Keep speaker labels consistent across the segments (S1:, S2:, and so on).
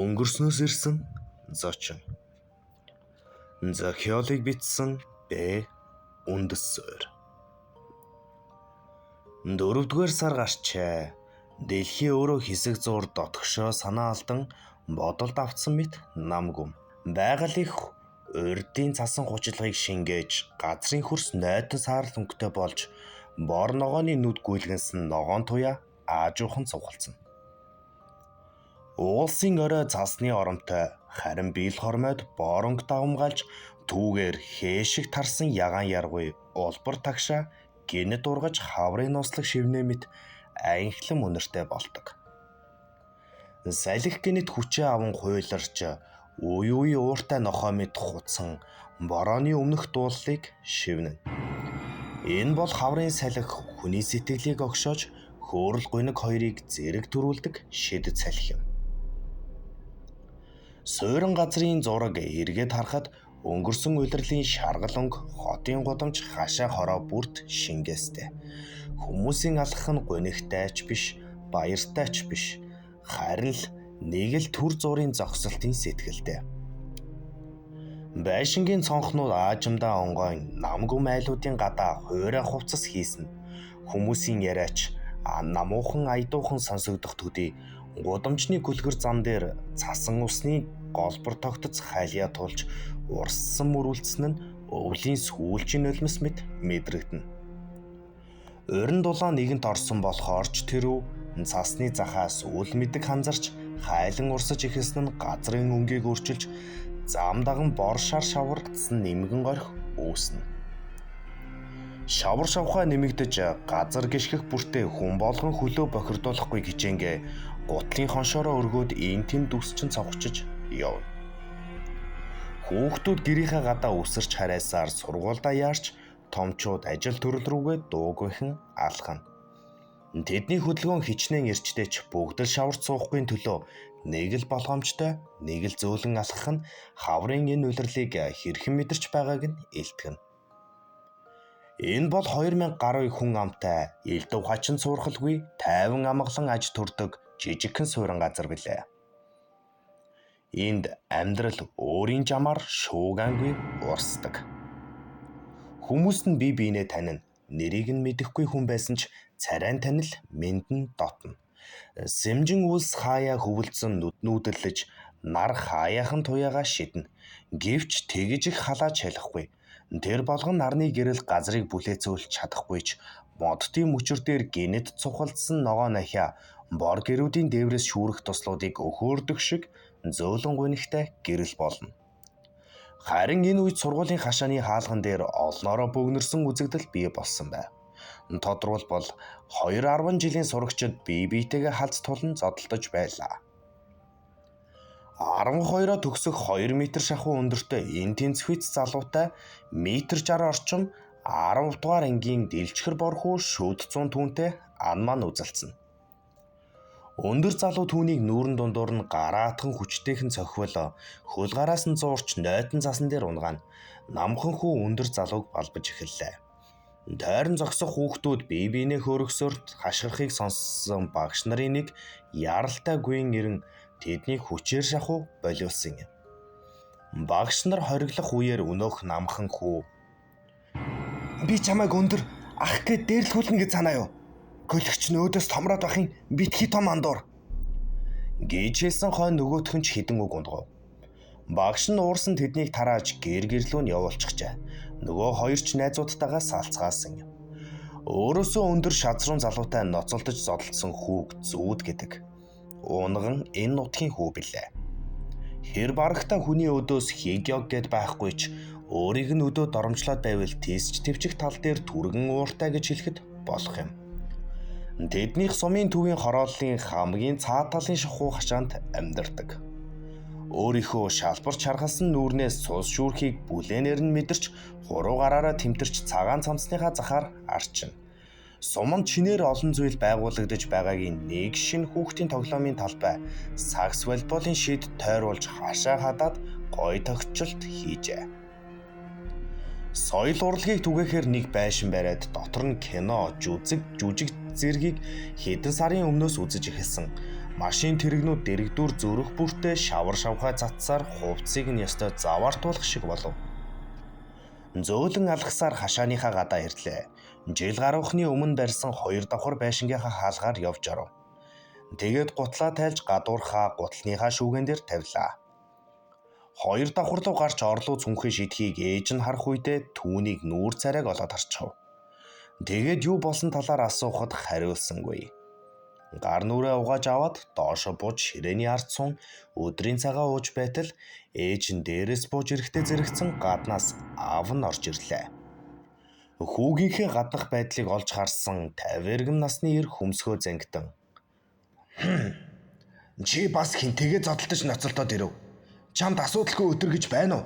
S1: Өнгөрснөөс ирсэн зочин. Зохиолыг бичсэн Б. Үндэс суурь. 4-р сар гарчээ. Дэлхий өөрөө хэсэг зуур дотгошоо санаа алдан бодолд автсан мэт нам гүм. Байгаль их урдын цасан хучлагыг шингээж газрын хөрс нойтон саарл өнгөтэй болж бор ногооны нүд гүйлгэнсэн ногоон туяа аажуухан цугалцсан. Уулсын орой цасны оромтой харин биел хормойд боронг давмгаалж түүгээр хээшиг тарсан ягаан яргүй улбар тагшаа гинэд ургаж хаврын нослог шивнээ мэт аянхлан үнэртэй болдог. Салхи гинэд хүчээ аван хуйларч үе ууртай нохоо мэт хутсан борооны өмнөх дууллыг шивнэн. Энэ бол хаврын салхи хүний сэтгэлийг огшоож хөөрөл гуниг хоёрыг зэрэг төрүүлдэг шидэд салхи юм. Суурин газрын зураг эргээд харахад өнгөрсөн улирлын шаргал өнгө хотын гудамж хашаа хороо бүрт шингээстэй. Хүмүүсийн алхах нь гунигтайч биш, баяртайч биш. Харин л нэг л төр зургийн зогсолтын сэтгэлтэй. Байшингийн цонхнууд аажимдаа онгойн намгүй майлуудын гадаа хуурай хувцас хийсэн. Хүмүүсийн яриач намуухан айдуухан сонсогдох төдий гудамжны күлгэр зам дээр цасан усны голбор тогтоц хайлья тулж урссан мөрүүлдсэн нь өвлийн сүүлчийн нулимс мэт мэдрэгдэнэ. Урин дулаан нэгэнт орсон болохоор ч тэрүү цасны захаас үл мэдэг ханзарч хайлан урсаж ихэсэн нь газрын өнгийг өөрчилж зам даган бор шар шаврагдсан нэмгэн горих үүснэ. Шавар шавхаа нэмэгдэж газар гიშгэх бүртээ хүн болгон хөлөө бохирдуулахгүй хичээнгээ гутлын хоншоороо өргөөд ин тэм дүсчин цавхчиж явна. Хүүхдүүд гэрийнхээ гадаа үсэрч харайсаар сургуульдаа яарч томчууд ажил төрөл рүүгээ дууг бэхэн алхана. Тэдний хөдөлгөөн хичнээн эрчтэйч бүгд л шаварт суухгүй төлөө нэг л болгоомжтой, нэг л зөөлөн алхах нь хаврын энэ улирлыг хэрхэн мэдэрч байгааг нь илтгэнэ. Энэ бол 2000 гаруй хүн амтай элдв хачин суурхалгүй тайван амгалан аж төрдөг жижигхэн суурин газар билээ. Энд амьдрал өөрийн жамаар шуугангүй урсдаг. Хүмүүс нь бие биенээ танина. Нэрийг нь мэдэхгүй хүн байсан ч царайн танил мэндэн дотно. Сэмжин үлс хаяа хөвөлдсөн нүдэрлэж нар хаяахан туяагаа шиднэ. Гэвч тэгж их халааж хэлэхгүй. Тэр болгон нарны гэрэл газрыг бүлээцүүлж чадахгүй ч модтын мөчөр дээр гинэд цухалдсан ногоо нахиа бор гэрүүдийн дээврээс шүүрэх туслуудыг өхөөрдөг шиг зөөлөн гунигтай гэрэл болно. Харин энэ үед сургуулийн хашааны хаалган дээр олноороо бөгнөрсөн үзэгдэл бий болсон байв. Тодорхойл бол 2-10 жилийн сурагчид бие биетэйгээ халз тулан зодтолдож байлаа. 12-оо төгсөх 2 м шахуу өндөртэй энэ тэнцвэц залуутай метр 60 орчим 10 дугаар ангийн дэлчгэр борхуу шүд 100 түүнтэй ан маань үзэлцэн. Өндөр залуу түүнийг нүүрэн дундуур нь гараатхан хүчтэйхэн цохивол хөл гараас нь зуурч нойтон засан дээр унгаана. Намхан хүү өндөр залууг балбаж эхэллээ. Тойрон зогсох хүүхдүүд бие биенээ хөөргсөөрт хашгирахыг сонссон багш нарын нэг яралтай гүйн ирэн тэднийг хүчээр шахуу болиулсан юм. Багш нар хориглох үеэр өнөөх намхан хүү "Би чамайг өндөр ах гээд дээрлэхүүлнэ гэж санаа юу? Хөлөгч нөөдөөс томроод бахын битгий том андуур" гэж хэлсэн хойно нөгөөх нь ч хідэн үг ундгав. Багш нь уурсан тэднийг тарааж гэрлүү нь явуулчихжээ. Нөгөө хоёр ч найзуудтайгаа салцгаасан юм. Өөрөөсөө өндөр шазрын залуутай ноцолдож зодолцсон хүүг зүүд гэдэг. Унган энэ нутгийн хүү билээ. Хэр барагта хүний өдөөс хийг гэд байхгүй ч өөрийг нь өдөө доромжлоод байвал тисч твчих тал дээр түргэн ууртай гэж хэлэхэд болох юм. Тэднийх сумын төвийн хорооллын хамгийн цаад талын шахуу хашаанд амьдардаг. Өөрийнхөө шалбарч харгалсан нүүрнээс цус шүүрхийг бүлээнээр нь мэдэрч хуруу гараараа тэмтэрч цагаан цамцныхаа захаар арчина. Суманд чинээр олон зүйл байгуулагдаж байгаагийн нэг шинэ хүүхдийн тоглоомын талбай сакс волейболын шид тойруулж хашаа хадаад гой тогтчолт хийжээ. Соёл урлагийг түгээхээр нэг байшин бариад дотор нь кино, жүжиг зэргийг хэдэн сарын өмнөөс үзэж эхэлсэн. Машин тэрэгнүүд дэрэгдүр зүрх бүртээ шавар шавхай цацсаар хувцсыг нь ёстой заваартуулах шиг болов. Зөөлөн алгасаар хашааныхаа гадаа ирлээ. Жил гарахны өмнө барьсан 2 давхар байшингийнхаа хаалгаар явж оров. Тэгээд гутлаа тайлж гадуурхаа гутлынхаа шүүгэн дээр тавилаа. 2 давхар руу гарч орлуу цүнхээ шидхийг ээж нь харах үедээ түүнийг нүүр царайг олоод харчав. Тэгээд юу болсон талаар асуухад хариулсангүй. Гар нүрээ угааж аваад доошо бууж ширээний ард сун өдрийн цагаа ууж байтал ээж нь дээрээс бууж ирэхдээ зэрэгцэн гаднаас аав нь орж ирлээ. Хүүгийнхээ гаднах байдлыг олж харсан 50 насны эр хөмсгөө зангитан. Чи бас хинтэйгээ зодтолдож ноцолдоод ирэв. Чамд асуудалгүй өдөр гэж байна уу?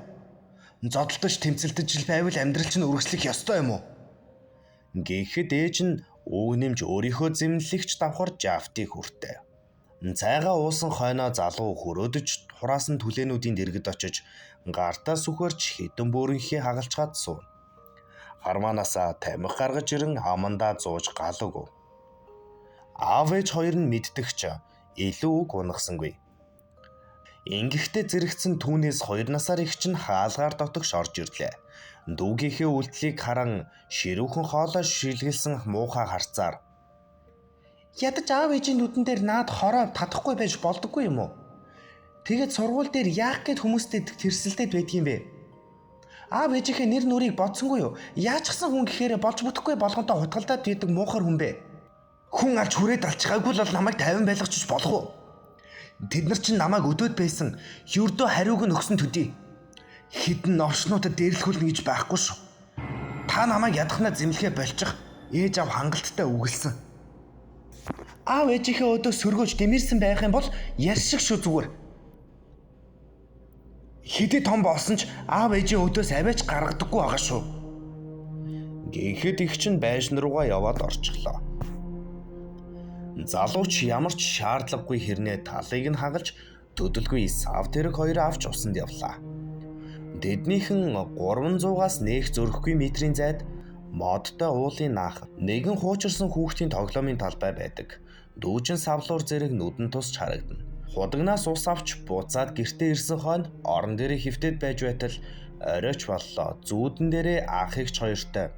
S1: Зодтолдож тэмцэлдэж л байвал амьдрал чинь үргэлжлэх ёстой юм уу? Гэхэд ээж нь үг нэмж өөрийнхөө зэмлэлэгч давхар Жафтыг хүртээ. Цайгаа уусан хойноо залуу хөрөөдөж хураасан түлээнүүдийн дэргэд очиж гартаа сүхөрч хідэн бүрийнхээ хагалцгаад суув. Хармаанасаа тамхи гаргаж ирэн амандаа зууж гал өгөв. Аав ээж хоёр нь мэддэгч илүү үг унахсангүй. Ингэхдээ зэрэгцэн түүнээс 2 насаар их чинь хаалгаар дотогш орж ирлээ. Дүүгийнхээ үйлдэлийг харан ширүүхэн хоолой шилгэлсэн муухай харцаар ядаж аав ээжийн нүдэн дээр наад хороо татахгүй байж болдоггүй юм уу? Тэгээд сургууль дээр яах гээд хүмүүстэй тэрсэлдээд байдгийм бэ? Аав ээжийнхээ нэр нүрийг бодсонгүй юу? Яаж гсэн хүн гэхээр болж бүтэхгүй болгонтой хутгалдаад байдаг муухай хүн бэ? Хүн алж хүрээд алчгаагүй л намайг 50 байлгачих болох уу? Тэд нар чинь намайг өдөөд байсан юрдөө хариуг нь өгсөн төдий. Хідэн новшнуудад дээрлэхүүлнэ гэж байхгүй шүү. Та намайг ядахнаа зэмлэхээ болчих. Ээж аав хангалттай үгэлсэн. Аав ээжийнхээ өдөө сөргөөж дэмэрсэн байх юм бол ярьшиг шүү зүгээр. Хэдий том болсон ч аав ээжийн өдөөс аваач гаргадаггүй байгаа шүү. Гэхэд их чинь байшин руугаа яваад орчихлоо. Залууч ямар ч шаардлагагүй хэрнээ талыг нь хагалж төдөлгүй сав тэрэг хоёр авч усанд явлаа. Тэднийхэн 300-аас нээх зөрөхгүй метрийн зайд модтой уулын наах нэгэн хуучирсан хүүхдийн тоглоомын талбай байдаг. Дүүжин савлуур зэрэг нүдэн тусч харагдана. Худагнаас ус авч буцаад гэртээ ирсэн хойно орон дээрээ хөвтөд байж байтал оройч боллоо. Зүүдэн дээрээ анх эгч хоёртой.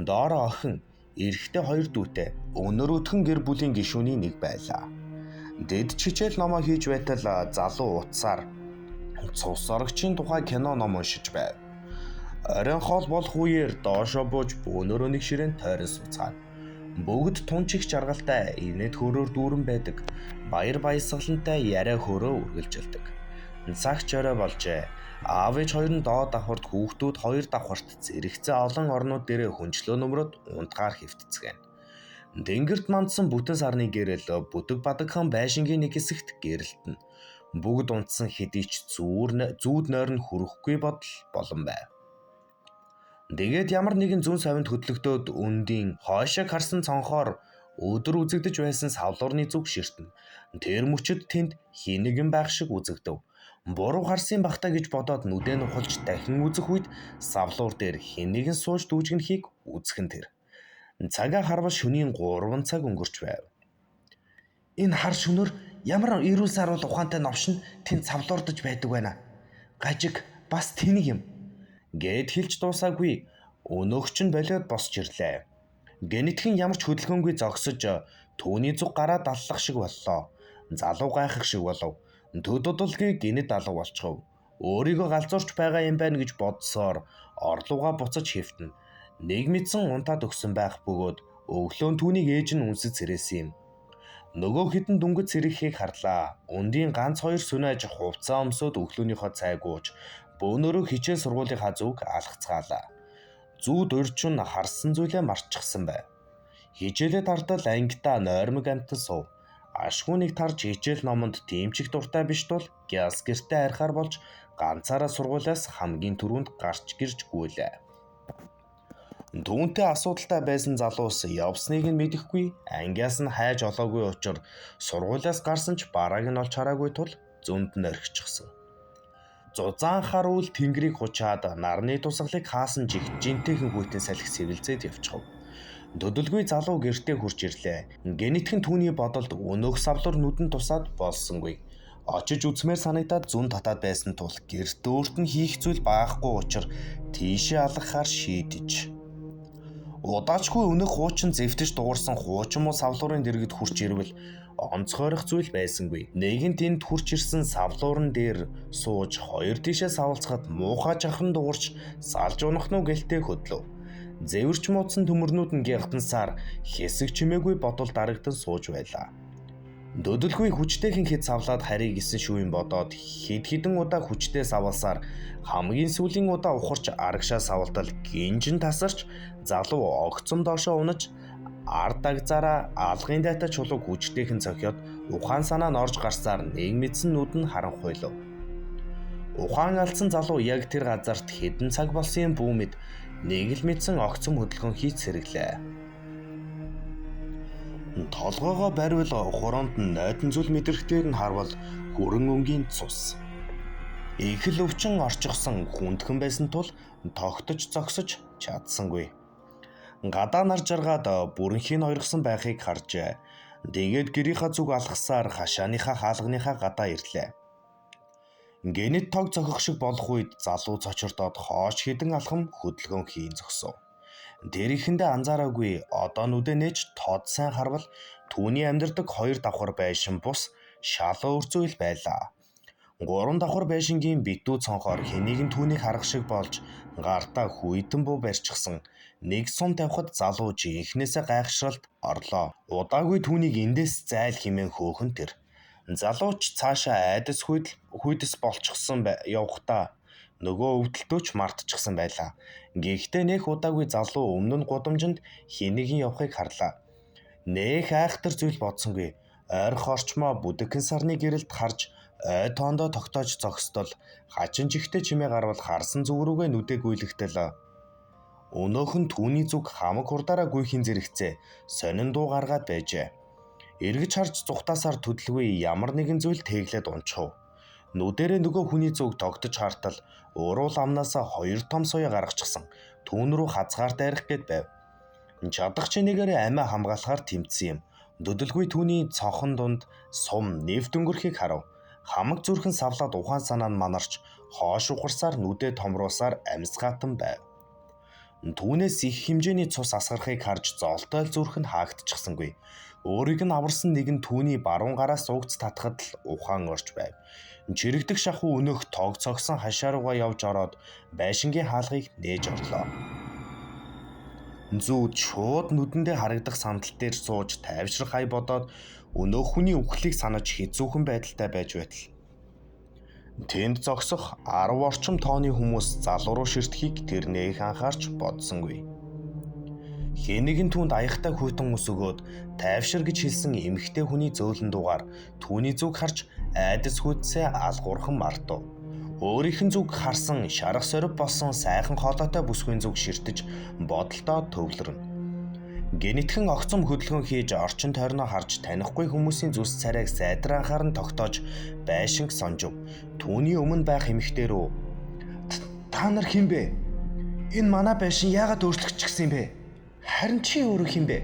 S1: Доороо охин эрэхтэй 2 дүүтэй. Өнөр өтгөн гэр бүлийн гишүүний нэг байлаа. Дэд чичээл номоо хийж байтал залуу утсаар цус орогчийн тухай кино ном уншиж байв. Оройн хоол болох үеэр доошо бууж бөөнөрөө нэг ширээн тойрон суцгаад. Бүгд тунчиг жаргалтай инээд хөрөөр дүүрэн байдаг. Баяр баясгалантай яриа хөрөө үргэлжилдэг. Цагч орой болжээ. Аав ээж хоёр нь доод давхарт хүүхдүүд 2 давхарт зэрэгцээ олон орнууд дээрээ хүнчлөө нөмрөд унтгаар хэвтцгэн. Тэнгэрт мандсан бүтэн сарны гэрэл бүдэг бадагхан байшингийн нэг хэсэгт гэрэлтэн. Бүгд унтсан хэдий ч зүүд нойр нь хүрэхгүй бодол болон байв. Тэгээд ямар нэгэн зүн совинд хөдлөгдөөд өндийн хойшог харсан цонхоор өдөр үзэгдэж байсан савлуурны зүг ширтэн. Тэр мөчөд тэнд хин нэгэн байх шиг үзэгдэв. Буруу харсан бахта гэж бодоод нүдэн ухалж дахин үзэх үед савлуур дээр хин нэгэн сууж дүүжгэнхийг үзхэн тэр. Цагаа харвал шөнийн 3 цаг өнгөрч байв. Энэ хар шөнөөр ямар эрүүл саруул ухаантай новшин тэнд савлуурдаж байдаг байна. Гажиг бас тэнийг юм. Гэд хэлж дуусаагүй өнөөгч нь болоод босч ирлээ. Гэнэтхэн ямар ч хөдөлгөөнгүй зогсож түүний зүг гараа даллах шиг боллоо. Залуу гайхах шиг болов. Төдөлдөлгийг гинэд алга болчихов. Өөрийгөө галзуурч байгаа юм байна гэж бодсоор орлууга буцаж хэвтэн. Нэг мэдсэн унтаад өгсөн байх бөгөөд өглөө түүнийг ээж нь үнсэж сэрээсэн юм. Нөгөө хитэн дүнгэж сэрэхийг харлаа. Өндийн ганц 2 сүнэж хувцаа өмсөд өглөөнийхөө цайг ууж бөөнөрөө хичээл сургуулийнхаа зүг алхацгаалаа. Зүүд урьчин харсан зүйлээ марчихсан байв. Хичээлээ тартал ангидаа нойрмог амтан сув. Ашгүй нэг тарж хичээл номонд тэмчих дуртай биш тул гяс гэртээ арихаар болж ганцаараа сургуулиас хамгийн түрүүнд гарч гэрж гүйлээ. Түүнтэй асуудалтай байсан залуус явсныг нь мэдэхгүй, ангиас нь хайж олоогүй учраас сургуулиас гарсан ч барааг нь олж хараагүй тул зөнд нь орхичихсан. Зузаан харуул тэнгэрийг хучаад нарны тусгалыг хаасан жигт жинтэйхэн хүйтэн салхи сэвэлзээд явчихав. Дöдөлгүй залуу гэртээ хурж ирлээ. Генитхэн түүний бодолд өнөөх савлуур нүдэн тусаад болсонгүй. Очиж үзмээр санагдаад зүүн татаад байсан тул гэрт өөрт нь хийх зүйл байхгүй учраас тийшээ алгахаар шийдэж. Удаачгүй өнөөх хуучин зэвтэж дуурсан хуучин муу савлуурын дэргэд хурж ирвэл онцгойрох зүйл байсангүй. Нэгэн тэнд хурж ирсэн савлуурын дээр сууж хоёр тишээ савлцахад муухай жахран дуурч салж унах нь гэлтэй хөдлөв. Зэвэрч муудсан төмөрнүүд нь гягтансаар хэсэг чимээгүй бодол дарагдан сууж байлаа. Дöдөлгүй хүчтэйхэн хэд савлаад харийг гисэн шүүн бодоод хэд хэдэн удаа хүчтэй савлсаар хамгийн сүүлийн удаа ухарч арагшаа савлтал гинжин тасарч залуу огцом доошоо унаж ард дагзаараа алгын дайтай чулууг хүчтэйхэн цохиод ухаан санаа нь орж гарсаар нэг мэдсэн нүд нь харанхуйлав. Ухаан алдсан залуу яг тэр газарт хэдэн цаг болсон юм бүү мэд нэг л мэдсэн огцом хөдөлгөөн хийж сэрэглээ. Толгоогоо бариул хуруунд нь нойтон зүйл мэдрэхтээр нь харвал хүрэн өнгийн цус. Их л өвчин орчихсон хүндхэн байсан тул тогтож зогсож чадсангүй. Гадаа нар жаргаад бүрэнхийн ойргсон байхыг харжээ. Тэгээд гэрийнхаа зүг алгасаар хашааныхаа хаалганыхаа гадаа ирлээ. Генит тог зохих шиг болох үед залуу цочордоод хоош хідэн алхам хөдөлгөөн хийн зогсов. Тэр ихэндээ анзаараагүй одоо нүдэ нээж тод сайн харвал түүний амьдардаг хоёр давхар байшин бус шалуу өрцөөл байлаа. Гурван давхар байшингийн битүү цонхоор хэнийг нь түүнийг харах шиг болж гартаа хүйтэн буу барьчихсан. Нэг сум тавихад залуу жинхнээсээ гайхшралд орлоо. Удаагүй түүнийг эндээс зайл хэмээн хөөхөн тэр. Залууч цаашаа айдас хүйдэс болчихсон явахдаа нөгөө өвдөлтөөч мартчихсан байлаа. Гэхдээ нэх удаагүй залуу өмнө нь гудамжинд хэнийгэн явахыг харлаа. Нэх айхтар зүйл бодсонгүй. Ойрох орчмоо бүдэгхэн сарны гэрэлд харж ой тоондоо тогтоож зогсдол хачин жигтэй чимээ гарвал харсан зүг рүүгээ нүдэ гүйлэхтэл өнөөх нь түүний зүг хамаг хурдаараа гүйхийн зэрэгцээ сонин дуу гаргаад байжээ. Эргэж харж зүхтаасаар төдөлгүй ямар нэгэн зүйл тэглээд унчив. Нүдэрээ нөгөө хүний зүг тогтож хартал уруул амнаасаа хоёр том соёо гаргачихсан. Түүн рүү хазгаар дайрах гээд байв. Чадах чинээгээр амиа хамгаалахаар тэмцсэн юм. Дöдөлгүй түүний цонхон дунд сум нэвт өнгөрхийг харав. Хамаг зүрхэн савлаад ухаан санаа нь манарч хоош угарсаар нүдэ томруулсаар амьсгаатан байв. Түүнээс их хэмжээний цус асгарахыг харж золтой зүрх нь хаагдчихсангүй. Өөрийг нь аварсан нэгэн түүний баруун гараас угц татхад л ухаан орж байв. Чирэгдэх шахуу өнөөх тог цогсон хашаа руугаа явж ороод байшингийн хаалгыг нээж орлоо. Зүүд шууд нүдэндээ харагдах сандал дээр сууж тайвшрах хай бодоод өнөөх хүний үхлийг санаж хэцүүхэн байдалтай байж байтал тэнд зогсох 10 орчим тооны хүмүүс залуу руу ширтгэхийг тэр нэх анхаарч бодсонгүй. Хэнийгэн түүнд аяхтай хүйтэн ус өгөөд тайвшир гэж хэлсэн эмэгтэй хүний зөөлөн дуугаар түүний зүг харж айдас хүйтсээ алгуурхан мартав. Өөрийнх нь зүг харсан шарах сорив болсон сайхан хоолойтой бүсгүйн зүг ширтэж бодолдоо төвлөрнө. Генитхэн огцом хөдөлгөөн хийж орчин тойрноо харж танихгүй хүмүүсийн зүс царайг сайдар анхааран тогтоож байшинг сонжив. Түүний өмнө байх эмэгтэй рүү "Та нар хэн бэ? Энэ манай байшин яагаад өөрчлөгдчихсэн юм бэ? Харин чи өөрөө хэн бэ?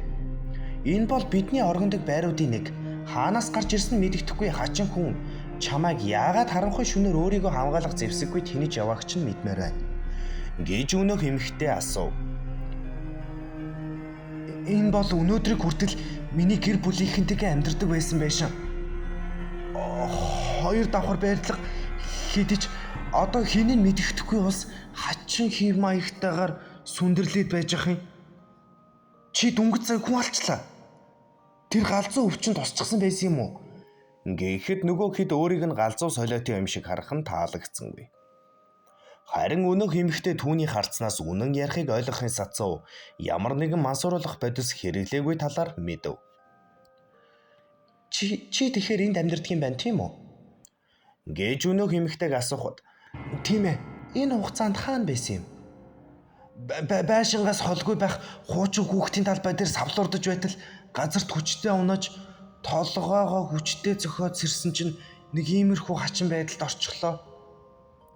S1: Энэ бол бидний оргондог байруудын нэг. Хаанаас гарч ирсэн мэддэхгүй хачин хүн. Чамайг яагаад харанхуй шөнөөр өөрийгөө хамгаалах зэвсэггүй тэнэж яваагч нь мэдмээр байна" гэж өнөөх эмэгтэй асуув. "Энэ бол өнөөдрийг хүртэл миний гэр бүлийнхэнтэйгээ амьдардаг байсан байшин. Хоёр давхар байрлал хийдэж одоо хэнийг мэддэхгүй бас хачин хив маягтайгаар сүндэрлээд байж ах юм. Чи дүнгийн цаг хүн алчлаа. Тэр галзуу өвчин тусчихсан байсан юм уу?" Гэхэд нөгөө хэд өөрийг нь галзуу солиотын юм шиг харах нь таалагдсангүй. Харин өнөөх эмэгтэй түүний харцнаас үнэн ярихыг ойлгохын сацуу ямар нэгэн мансууруулах бодис хэрэглээгүй талаар мэдэв. Чи тэгэхээр энд амьдардаг юм байна тийм үү? Гэж өнөөх эмэгтэйг асуухад "Тийм ээ. Энэ хугацаанд хаана байсан юм? Байшингаас холгүй байх хуучин хүүхдийн талбай дээр савлуурдаж байтал газарт хүчтэй унаж толгоогоо хүчтэй зөхиод сэрсэн чинь нэг иймэрхүү хачин байдалд орчихлоо.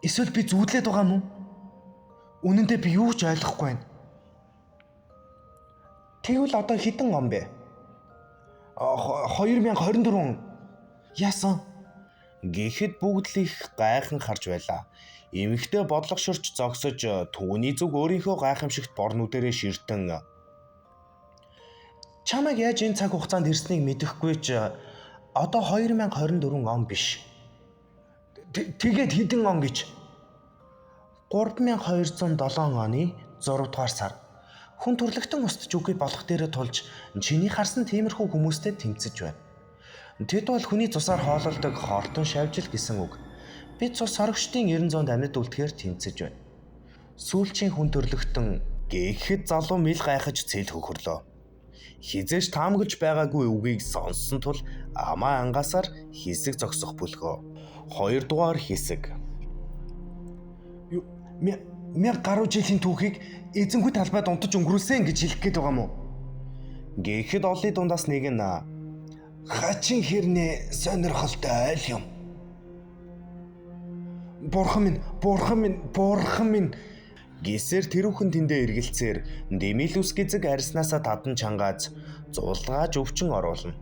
S1: Эсвэл би зүудлээд байгаа юм уу? Үнэн дээр би юу ч ойлгохгүй байна. Тэгвэл одоо хэдэн он бэ? 2024 он. Яасан? Гэхэд бүгд л их гайхан харж байлаа. Эмэгтэй бодлого ширч зогсож түүний зүг өөрийнхөө гайхамшигт бор нүдэрээ ширтэн чамайг яаж энэ цаг хугацаанд ирснийг мэдэхгүй ч одоо 2024 он биш. Тэгээд хэдэн он гэж? 3207 оны 6 дугаар сар. Хүн төрлөختөн устж үгүй болох дээрээ тулж чиний харсан тиймэрхүү хүмүүстэй тэмцэж байна. Тэд бол хүний цусаар хоололдог хортон шавжил гэсэн үг. Бид цус сорогчдын 900 амьд үлдэхээр тэмцэж байна. Сүүлчийн хүн төрлөختөн гэхэд залуу мэл гайхаж цэл хөхөрлөө. Хизээш таамаглаж байгаагүй үгийг сонссон тул амаа ангасаар хэсэг зогсох бүлгөө. 2 дугаар хэсэг. 1000 гаруй жилийн түүхийг эзэнгүй талбайд унтаж өнгөрүүлсэн гэж хэлэх гээд байгаа юм уу? Гэхэд олны дундаас нэг нь хачин хэрнээ сонирхолтой айл юм. Бурхан минь гэсээр тэрүүхэн тэндээ эргэлцээр Демилус гизэг арьснаасаа тадан чангааз зулгааж өвчин оруулна.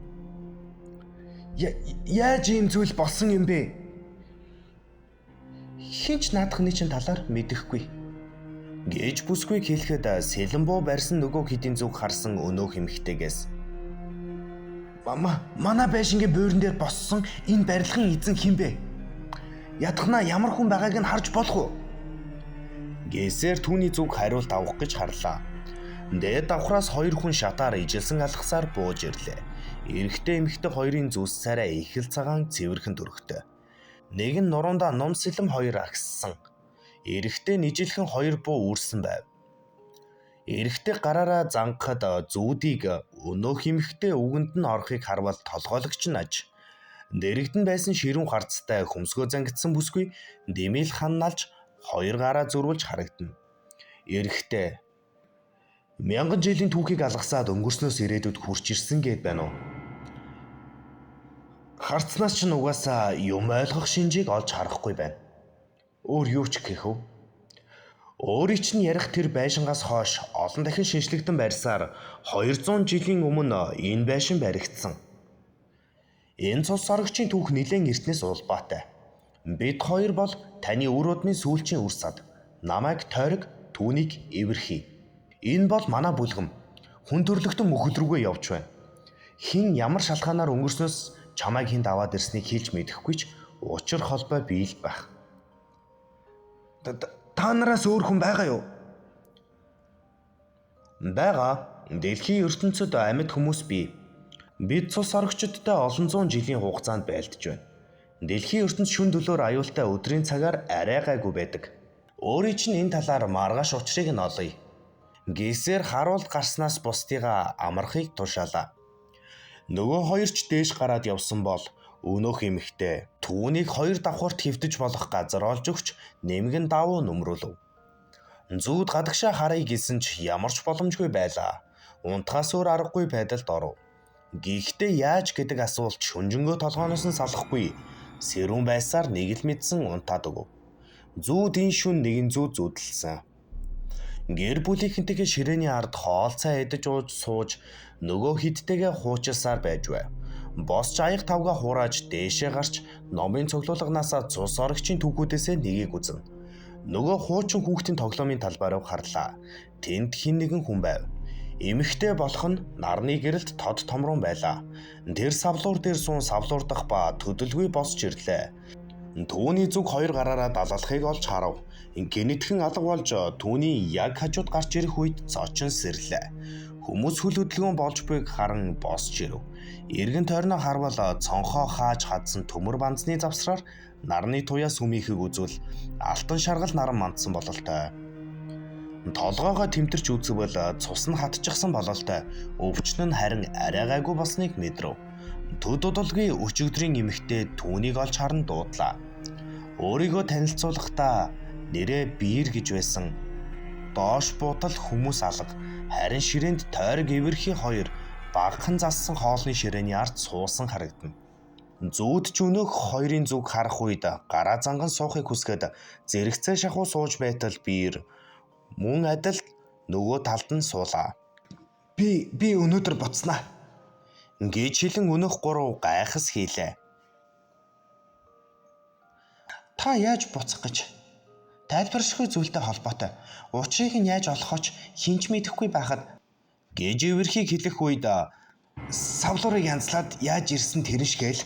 S1: Яаж ийм зүйл болсон юм бэ? Хинч наадхны чинь талаар мэдэхгүй. Гэж бүсгүй хэлэхэд сэлэнбуу барьсан нөгөө хэдийн зүг харсан өнөөх эмэгтэйгээс манай байшингийн буурин дээр боссон энэ барилгын эзэн хэн бэ? Ядахна ямар хүн байгааг нь харж болох уу? Гэсээр түүний зүг хариулт авах гэж харлаа. Дээд давхраас 2 хүн шатаар ижилсэн алхасаар бууж ирлээ. Эрэгтэй эмэгтэй хоёрын зүс царай их л цагаан цэвэрхэн төрхтэй. Нэг нь нуруундаа ном сэлэм 2 агссан. Эрэгтэй нийжилхэн 2 буу үүрсэн байв. Эрэгтэй гараараа зангахад зүүдийг өнөөх эмэгтэй үгэнд нь орохыг харвал толгойлогч нь аж. Дэрэгдэн байсан ширүүн харцтай хөмсгөө зангидсан бүсгүй Демил ханналж 2 гараа зөрвөлж харагдана. Эрэгтэй 1000 жилийн түүхийг алгасаад өнгөрснөөс ирээдүйд хурж ирсэн гэд байна уу? Харцнаас ч угаасаа юм ойлгох шинжийг олж харахгүй байна. Өөр юу ч гэх вэ? Өөрийн чинь ярих тэр байшингаас хойш олон дахин шинжлэгдэн барьсаар 200 жилийн өмнө энэ байшин баригдсан. Энэ цус сорогчийн түүх нэлээд эртнээс улбаатай. Бид хоёр бол таны үр удмын сүүлчийн үр сад. Намайг тойрог, түүнийг эвэрхий. Энэ бол манай бүлгэм. Хүн төрлөختөн мөхөл рүүгээ явж байна. Хин ямар шалтгаанаар өнгөрснөөс чамайг хинд аваад ирснийг хэлж мэдэхгүй ч учир холбоо бий л байх. Та нараас өөр хүн байгаа юу? Бага. Дэлхийн ертөнцид амьд хүмүүс бий. Бид цус сорогчдтой олон зуун жилийн хугацаанд байлдаж байна. Дэлхийн ертөнц шүн дөлөөр аюултай өдрийн цагаар арай гайгүй байдаг. Өөрийн чинь энэ талаар маргааш учрыг нь олъё. Гэсээр харуулт гарснаас бусдыгаа амархыг тушаалаа. Нөгөө хоёр ч дээш гараад явсан бол өнөөх эмэгтэй түүнийг 2 давхурт хэвтэж болох газар олж өгч нэмгэн давуу нөмрүүлв. Зүүд гадагшаа харъя гэсэн ч ямар ч боломжгүй байлаа. Унтахаас өөр аргагүй байдалд оров. Гэхдээ яаж гэдэг асуулт шүнжэнгөө толгооноос нь салахгүй сэрүүн байсаар нэг л мэдсэн унтаад өгөв. Зүүд энэ шүн нэгэн зүүд зүудэлсэн. Гэр бүлийнхэнтэйгээ ширээний ард хоол цай идэж ууж сууж нөгөө хидтэйгээ хуучилсаар байж байв. Босч аяг тавга хурааж дээшээ гарч номын цуглуулганаасаа цус орогчийн түүхүүдээсээ нэгийг үзнэ. Нөгөө хуучин хүүхдийн тоглоомын талбай руу харлаа. Тэнд хэн нэгэн хүн байв. Эмэгтэй болох нь нарны гэрэлд тод томрон байлаа. Тэр савлуур дээр суун савлуурдах ба төдөлгүй босч ирлээ. Түүний зүг 2 гараараа далалахыг олж харав. Гэнэтхэн алга болж түүний яг хажууд гарч ирэх үед цочин сэрлээ. Хүмүүс хөл хөдөлгөөн болж буйг харан босч ирэв. Эргэн тойрноо харвал цонхоо хааж хадсан төмөр банзны завсраар нарны туяа сүмийхийг үзвэл алтан шаргал наран мандсан бололтой. Толгоогоо тэмтэрч үзвэл цус нь хатчихсан бололтой. Өвчин нь харин арай гайгүй болсныг мэдрэв. Төд удалгүй өчигдрийн эмэгтэй түүнийг олж харан дуудлаа. Өөрийгөө танилцуулахдаа нэрээ Биир гэж байсан. Доош буутал хүмүүс алга. Харин ширээнд тойрог эвэрхий 2 багахан зассан хоолны ширээний ард суусан харагдана. Зүүд ч өнөөх хоёрын зүг харах үед гараа занган суухыг хүсгээд зэрэгцээ шахуу сууж байтал биер мөн адил нөгөө талд нь суулаа. Би өнөөдөр буцнаа гэж хэлэн өнөөх гурав гайхас хийлээ. Та яаж буцах гэж? Тайлбаршгүй зүйлтэй холбоотой. Учрыг нь яаж олохоч хинч мэдэхгүй байхад гэж эвэрхийг хэлэх үед савлуурыг янзлаад яаж ирсэн тэрэн шигээл.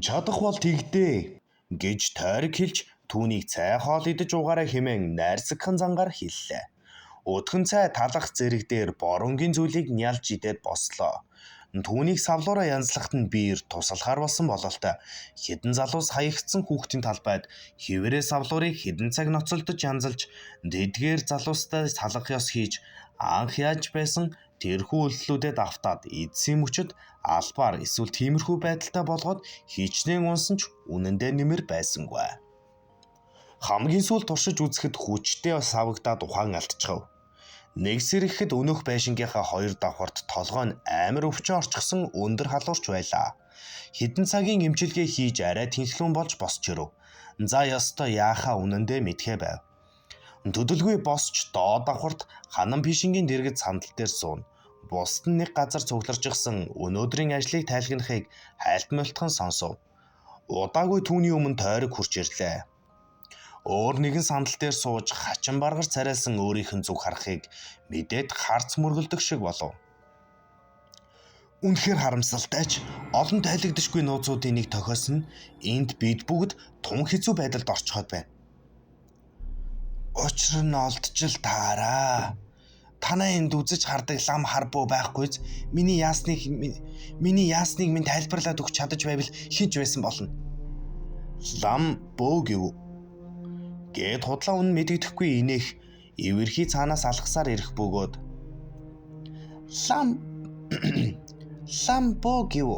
S1: Чадах бол тэгдээ гэж тойрог хэлж түүнийг цай хоол идэж угаараа хэмээн найрсагхан зангаар хэллээ. Өдгөн цай талах зэрэг дээр боронгийн зүйлийг нялж идээд бослоо. Түүнийг савлуураа янзлахад нь биер туслахаар болсон бололтой хэдэн залуус хаягдсан хүүхдийн талбайд хിവэрээ савлуурыг хэдэн цаг ноцолдож янзалж дэдгээр залуустай салах ёс хийж анх яаж байсан тэрхүү үйлдэлүүдэд автаад эдсийн мөчөд албаар эсвэл тиймэрхүү байдалтай болгоод хичнээн унсан ч үнэндээ нэмэр байсангүй. Хамгийн сүүл туршиж үзэхэд хүчтэй савагдаад ухаан алдчихав. Нэг сэрэхэд өнөөх байшингийнхаа хоёр давхарт толгой нь амар өвчин орчихсон өндөр халуурч байлаа. Хэдэн цагийн эмчилгээ хийж арай тэнхлүүн болж босч ирэв. За ёстой яахаа үнэндээ мэдхээ байв. Төдөлгүй босч доод давхарт ханан пишингийн дэргэд сандал дээр сууна. Бусд нь нэг газар цугларч гисэн өнөөдрийн ажлыг тайлгнахыг хайлтмалтхан сонсов. Удаагүй түүний өмнө тойрог хурж ирлээ. Өөр нэгэн сандал дээр сууж хачин баргар царайсан өөрийнх нь зүг харахыг мэдээд харц мөргөлдөх шиг болов. Үнэхээр харамсалтай ч олон тайлагдшгүй нууцуудын нэг тохиос нь энд бид бүгд тун хэцүү байдалд орчиход байна. Учир нь олдчил таараа. Танаа энд үзэж хардаг лам хар буу байхгүйз миний яасныг минь тайлбарлаад өгч чадаж байвал хинч байсан болно. Лам бөө гэв. Гэт худлаа үнэн мэдэгдэхгүй инех эвэрхий цаанаас алхасаар ирэх бөгөөд лам бөө гэв.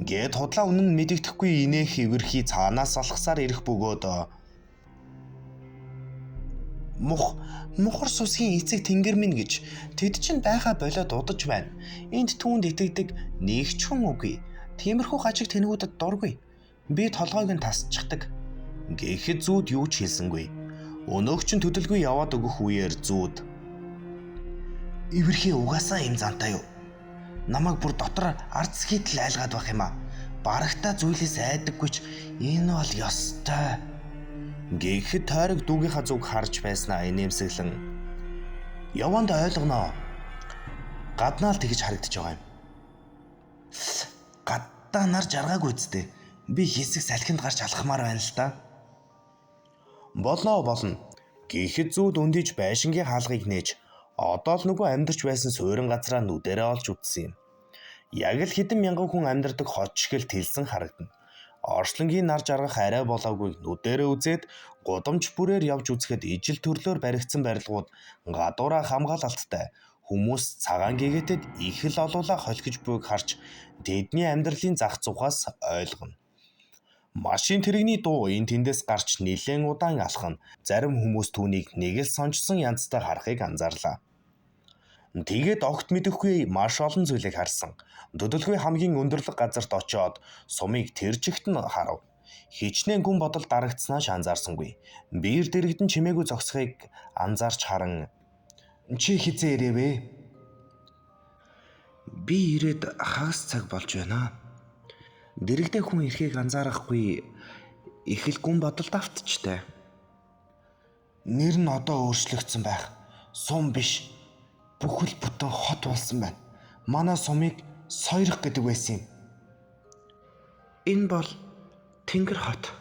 S1: Гэт худлаа үнэн мэдэгдэхгүй инех эвэрхий цаанаас алхасаар ирэх бөгөөд мухар сүсгийн эцэг тэнгэр минь гэж тэд чинь байха болоод удаж байна. Энд түүнд итгэдэг нэг ч хүн үгүй. Тиймэрхүү хажиг тэнэгүүдэд дургүй. Би толгойг нь тасчихдаг. Гэхэд зүүд юу ч хэлсэнгүй. Өнөөх чинь төдөлгүй яваад өгөх үеэр зүүд. Эвэрхий угаасаа юм зантай юу? Намайг бүр дотор арц хийтэл айлгаад байх юм аа. Барагтаа зүйлээс айдаггүй ч энэ бол ёстой. Гэхэд тойрог дүүгийнхаа зүг харж байснаа инээмсэглэн. Яванд ойлгоноо. Гаднаа л тэгж харагдаж байгаа юм. Гадаа нар жаргаагүй үсттэй. Би хэсэг салхинд гарч алхмаар байна л та. Болно. Гэхэд зүүд өндийж байшингийн хаалгыг нээж одоо л нөгөө амьдарч байсан суурин газраа нүдэрээ олж үтсэн юм. Яг л хэдэн мянган хүн амьдардаг хот шиг л тэлсэн харагдана. Орчлонгийн нар жаргах арай болоогүй нүдэрээ үзээд гудамж бүрээр явж үзэхэд ижил төрлөөр баригдсан барилгууд гадуураа хамгаалалттай хүмүүс цагаан гэгээтэд их л олуулаа холхиж буйг харж тэдний амьдралын зах зугаас ойлгоно. Машин тэрэгний дуу энэ тэндээс гарч нэлээд удаан алхана. Зарим хүмүүс түүнийг нэг л сонжсон янзтай харахыг анзаарлаа. Тэгээд огт мэдэхгүй маш олон зүйлийг харсан. Төдөлгүй хамгийн өндөрлөг газарт очиод сумыг тэр жигт нь харав. Хичнээн гүн бодол дарагдсанаач анзаарсангүй. Биер дэрэгдэн чимээгүй зогсохыг анзаарч харан чи хизээ ирэвэ? Би ирээд хагас цаг болж байна. Дэрэгдээ хүн ирэхийг анзаарахгүй их л гүн бодолд автчтай. Нэр нь одоо өөрчлөгдсөн байх. Сум биш. Бүхэл бүтэн хот болсон байна. Манай сумыг сойрох гэдэг байсан юм. Энэ бол Тэнгэр хот.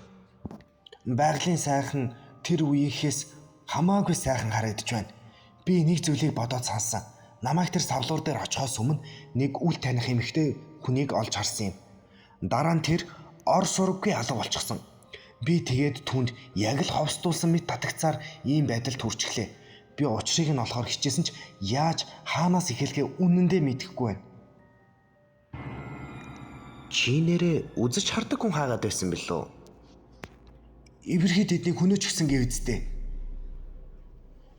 S1: Байгалийн сайхан тэр үеийнхээс хамаагүй сайхан харагдаж байна. Би нэг зүйлийг бодоод сансан. Намайг тэр савлуур дээр очихоос өмнө нэг үл таних эмэгтэй хүнийг олж харсан юм. Дараа нь тэр ор сураггүй алга болчихсон. Би тэгээд түнд яг л ховстуулсан мэт татагцаар ийм байдалд хүрчихлээ. Би учрыг нь олохоор хичээсэн ч яаж хаанаас эхэлгээ үнэндээ мэдэхгүй байна. Чи нэрээ үзэж хардаг хүн хаагаад байсан бэлөө? Эвэрхий тэдний хүнөөч гисэн гэвэзтэй.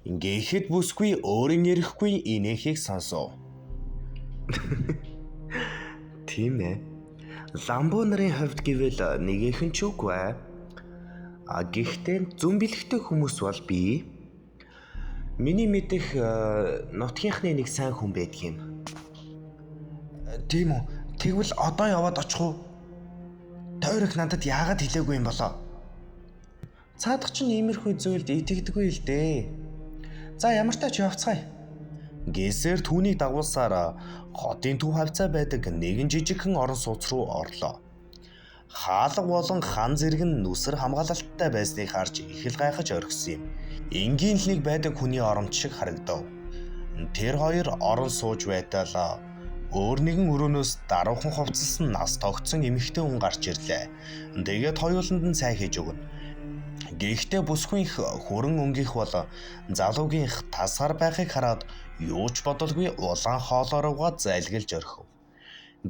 S1: Ингээхэд бүсгүй өөрийн ярихгүй инээхийг сонсов. Тийм ээ. Ламбуу нарын хувьд гэвэл нэгэхэн ч үгүй. Гэхдээ зүүн бэлэгтэй хүмүүс бол би. Миний мэдэх нутгийнхны нэг сайн хүн байдгийм. Тийм үү? Тэгвэл одоо яваад очих уу? Тойрог надад яагаад хэлээгүй юм болоо? Цаадах чинь иймэрхүү зүйлд итгэдэггүй л дээ. За ямар ч тач явцгаая. Гисээр түүнийг дагуулсаар хотын төв хавцаа байдаг нэгэн жижигхэн орон сууц руу орлоо. Хаалга болон хан зэрэг нь нүсэр хамгаалалттай байсныг харж их л гайхаж орхисон юм. Энгийн л нэг байдаг хүний оромт шиг харагдав. Тэр хоёр орон сууж байтал өөр нэгэн өрөөнөөс даруухан хувцалсан нас тогтсон эмэгтэй хүн гарч ирлээ. Тэгээд хоёуланд нь цай хийж өгнө. Гэхдээ бүсгүйнх хөрөн өнгөх бол залуугийнх тасгаар байхыг хараад юу ч бодолгүй улаан хоолоороо зайлгалж орхив.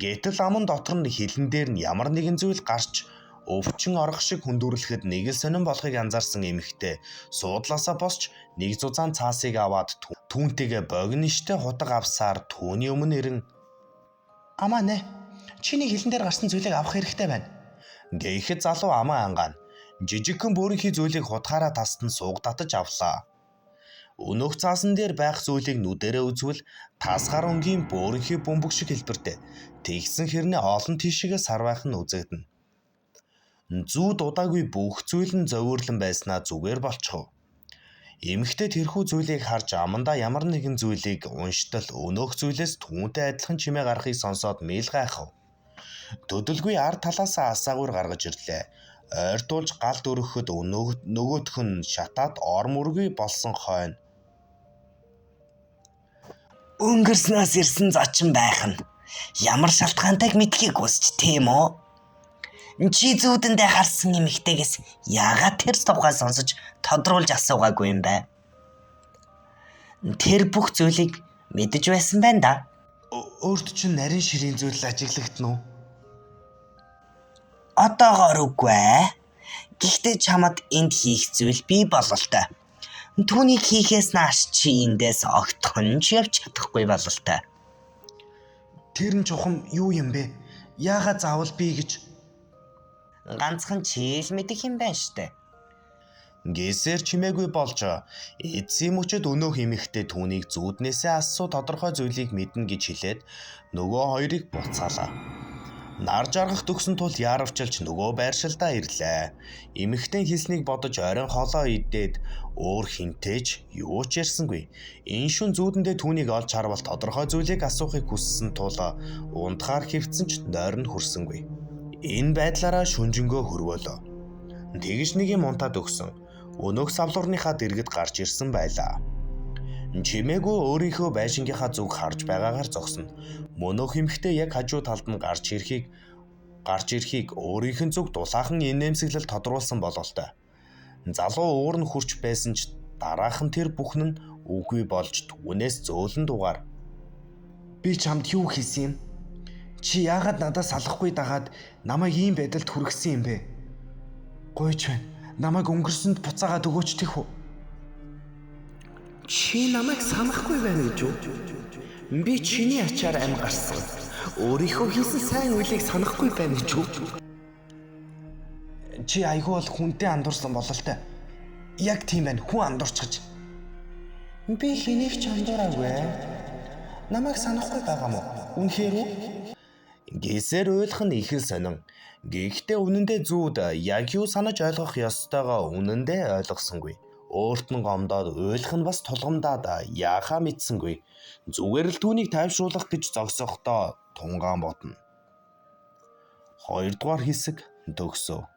S1: Гэтэл аман дотор нь хилэн дээр нь ямар нэгэн зүйл гарч өвчин орох шиг хүндүрлэхэд нэг л сонирн болохыг анзаарсан эмэгтэй суудлаасаа босч нэг зузаан цаасыг аваад түүнтэйгээ богиноштой хутга авсаар түүний өмнө ирэн "Амаа нэ, чиний хилэн дээр гарсан зүйлийг авах хэрэгтэй байна." Гэхэд залуу амаа ангаана. Жижигхэн бөөрийнхий зүйлийг хутгаараа тастан сууг татаж авлаа. Өнөөх цаасан дээр байх зүйлийг нүдэрээ үзвэл тасгаар өнгийн бөөрийнхий бөмбөг шиг хэлбэртэй. Тэгсэн хэрнээ олон тишгээ сарвайх нь үзэгдэнэ. Зүүд удаагүй бүх зүйл нь зовирлон байснаа зүгээр болчихов. Эмэгтэй тэрхүү зүйлийг харж амандаа ямар нэгэн зүйлийг унштал өнөөх зүйлээс түүнтэй адилхан чимээ гарахыг сонсоод мэл гайхав. Төдөлгүй ард талаасаа асаагүйр гаргаж ирлээ. Ойртуулж галд өргөхөд нөгөөх нь шатаад ор мөргүй болсон хойно. Өнгөрснөөс ирсэн зочин байх нь ямар шалтгаантайг мэдхийг хүсч тийм үү? Чи зүүдэндээ харсан эмэгтэйгээс яагаад тэр тухай сонсож тодруулж асуугаагүй юм бэ? Тэр бүх зүйлийг мэдэж байсан байна да. Өөрт чинь нарийн ширийн зүйл ажиглагдана уу? Одоогоор үгүй. Гэхдээ чамд энд хийх зүйл бий бололтой. Түүнийг хийхээс нааш чи эндээс огтхон ч явж чадахгүй бололтой. Тэр нь чухам юу юм бэ? Яагаад заавал би гэж? Ганцхан чи л мэдэх юм байна штэ. Гисээр чимээгүй болж эцсийн мөчөд өнөөх эмэгтэй түүнийг зүүднээсээ асуу тодорхой зүйлийг мэднэ гэж хэлээд нөгөө хоёрыг буцаалаа. Нар жаргах төгсөн тул яарвчилж нөгөө байршилдаа ирлээ. Эмэгтэй хэлснийг бодож оройн хоолоо идээд өөр хинтээж юу ч ярьсангүй. Энэ шүн зүүдэндээ түүнийг олж харвал тодорхой зүйлийг асуухыг хүссэн тул унтахаар хэвтсэн ч нойр нь хүрсэнгүй. Энэ байдлаараа шүнжэнгөө хөрвөлөө. Тэгж нэг юм унтаад өгсөн. Өнөөх савлуурныхаа дэргэд гарч ирсэн байлаа. Чимээгүй өөрийнхөө байшингийнхаа зүг харж байгаагаар зогсно. Мөнөөх эмэгтэй яг хажуу талд нь гарч ирэхийг өөрийнх нь зүг дулаахан инээмсэглэл тодруулсан бололтой. Залуу уур нь хурч байсан ч дараахан тэр бүхэн нь үгүй болж түүнээс зөөлөн дугаар. Би чамд юу хийсэн юм? Чи яагаад надаас салахгүй дагаад намайг ийм байдалд хүргэсэн юм бэ? Гойч байна. Намайг өнгөрсөнд буцаагаад өгөөч тийх үү? Чи намайг санахгүй байна гэж үү? Би чиний ачаар ам гарсан. Өөрийнхөө хийсэн сайн үйлийг санахгүй байна гэж үү? Чи айгүй бол хүнтэй андуурсан бололтой. Яг тийм байна. Хүн андуурчгаж. Би хэнийг ч андуураагүй. Намайг санахгүй байгаа мó? Үнэхээр үү? Гисээр ойлгох нь их л сонин. Гэхдээ үнэндээ зүүд яг юу санаж ойлгох ёстойгоо үнэндээ ойлгосонгүй. Өөрт нь гомдоод ойлгох нь бас тулгамдаад яахаа мэдсэнгүй. Зүгээр л түүнийг тайвшруулах гэж зогсохдоо тунгаан бодно. 2 дугаар хэсэг төгсөв.